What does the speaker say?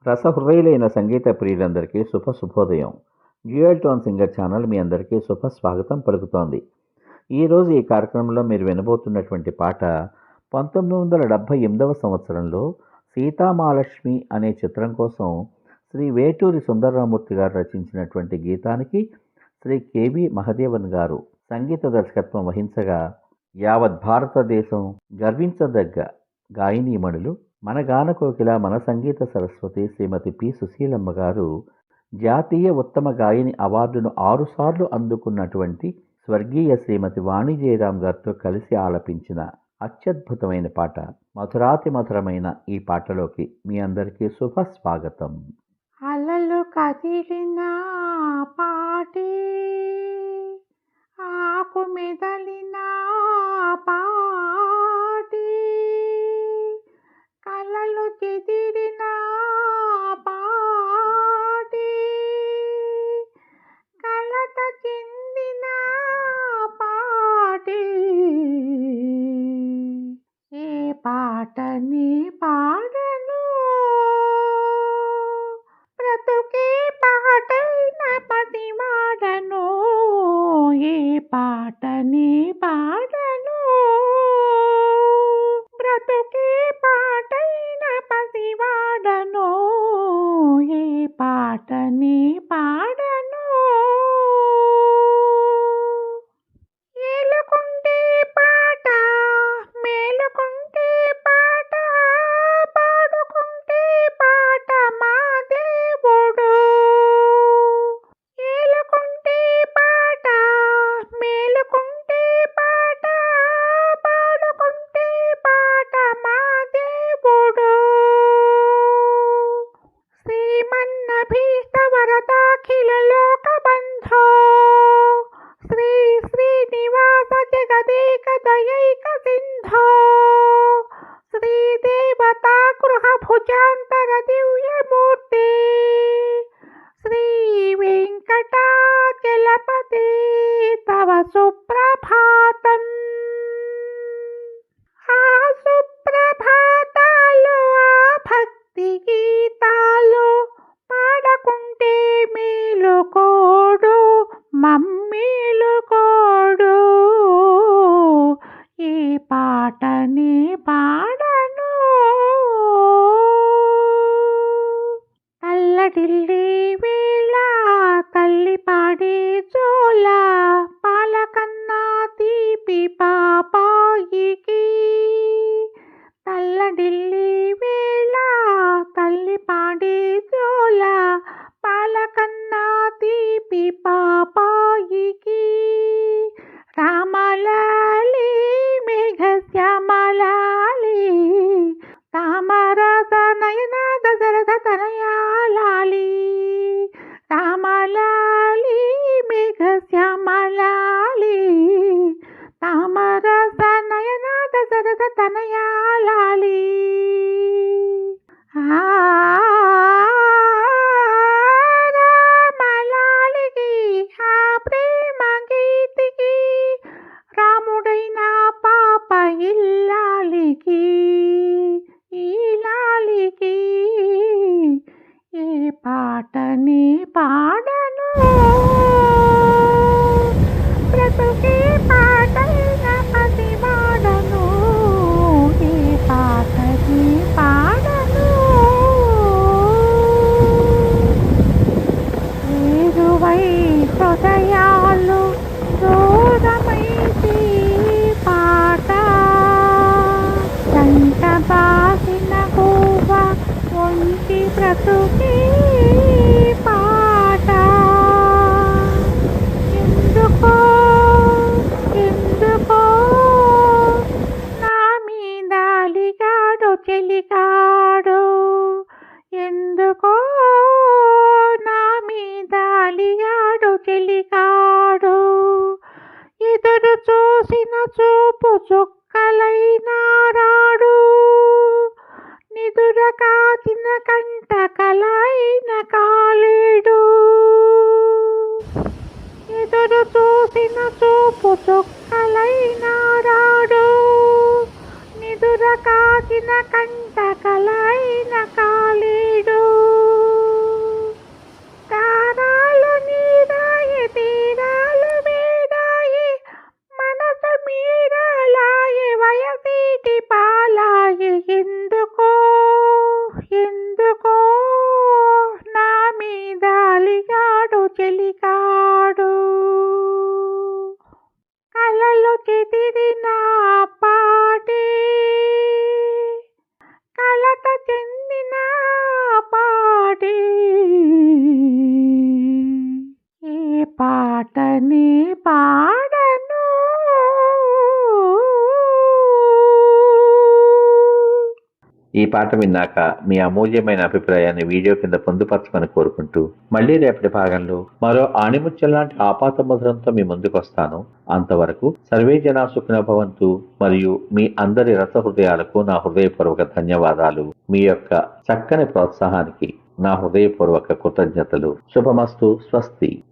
రసహృదయులైన సంగీత ప్రియులందరికీ శుభోదయం. Dual tone singer channel మీ అందరికీ స్వాగతం పలుకుతోంది. ఈరోజు ఈ కార్యక్రమంలో మీరు వినబోతున్నటువంటి పాట 1978వ సంవత్సరంలో సీతామహాలక్ష్మి అనే చిత్రం కోసం శ్రీ వేటూరి సుందరరామూర్తి గారు రచించినటువంటి గీతానికి శ్రీ కెవి మహదేవన్ గారు సంగీత దర్శకత్వం వహించగా యావత్ భారతదేశం గర్వించదగ్గ గాయనీమణులు మన గాన కోకిల మన సంగీత సరస్వతి శ్రీమతి పి సుశీలమ్మ గారు జాతీయ ఉత్తమ గాయని అవార్డును 6 సార్లు అందుకున్నటువంటి స్వర్గీయ శ్రీమతి వాణి జయరాం గారితో కలిసి ఆలపించిన అత్యద్భుతమైన పాట. మధురాతి మధురమైన ఈ పాటలోకి మీ అందరికీ స్వాగతం. అలలు కదిలిన పాటి ఆకు మెదలిన పాటి కలలు చెదిరిన పాటి కలత చెందిన పాటి ఏ పాటని పాడను బ్రతుకే పాటైన పది వాడను ఏ పాటని పాడను బ్రతుకే పాటైన పది వాడను ఏ పాటని పాడను ఏలుకుంటే పాట మేలుకుంటే పాట పాడుకుంటే పాట మా దేవుడు ఏలుకుంటే పాట మేలుకుంటే పాట పాడుకుంటే పాట మా దేవుడు శ్రీమన్నభీష్ట వరదాఖిల లోక బంధో శ్రీ శ్రీనివాస జగదేక దయైక సింధో శ్రీదేవతా గృహ భుజాంతర దివ్యమూర్తి శ్రీ వెంకటాచలపతి తవ సుప్రభాతం. ఆ సుప్రభాతాలు ఆ భక్తి గీతాలు పాడకుంటే మేలుకోడు మమ్మీలుకోడు ఈ పాటని పాడను తల్లడిల్లి వేళ తల్లి పాడే జోల పాలకన్నా తీపి పాపాయికి తల్లడిల్లి వేళ తల్లి పాడే జోల పాలకన్నా తీపి పాపాయికి రామలాలి మేఘ శ్యామలాలి తామరస నయన దశరథ తనయాలాలి రామలాలి మేఘ శ్యామలాలి తామరస నయన దశరథ తనయాలాలి రామలాలికి ఆ ప్రేమ గీతికి రాముడైన పాప ఇల్లాలికి ఈలాలికి ఏ పాటని పాడను బ్రతుకే పాటైన పది వాడను ఏ పాటని పాడను ఏరువై హృదయాలు దూరమైతే పాట కంట బాసిన కూవ ఒంటి బ్రతుకే పాట ఎందుకో ఎందుకో నా మీద అలిగాడు చెలిగాడు ఎందుకో నా మీద అలిగాడు చెలిగాడు ఎదురు చూసిన చూపు చుక్కలైనా రాడు నిదుర కాచిన కంట కలైన కాలేడు ఎదురు చూసిన చూపు చుక్కలైనా రాడు నిదుర కాచిన కంట కలైన కాలేడు పాడి ఈ పాటని పాడను. ఈ పాట విన్నాక మీ అమూల్యమైన అభిప్రాయాన్ని వీడియో కింద పొందుపరచమని కోరుకుంటూ మళ్ళీ రేపటి భాగంలో మరో ఆణిముత్యం లాంటి ఆపాత మధురంతో మీ ముందుకు వస్తాను. అంతవరకు సర్వే జనా సుఖినో భవంతు. మరియు మీ అందరి రసహృదయాలకు నా హృదయపూర్వక ధన్యవాదాలు. మీ యొక్క చక్కని ప్రోత్సాహానికి నా హృదయపూర్వక కృతజ్ఞతలు. శుభమస్తు. స్వస్తి.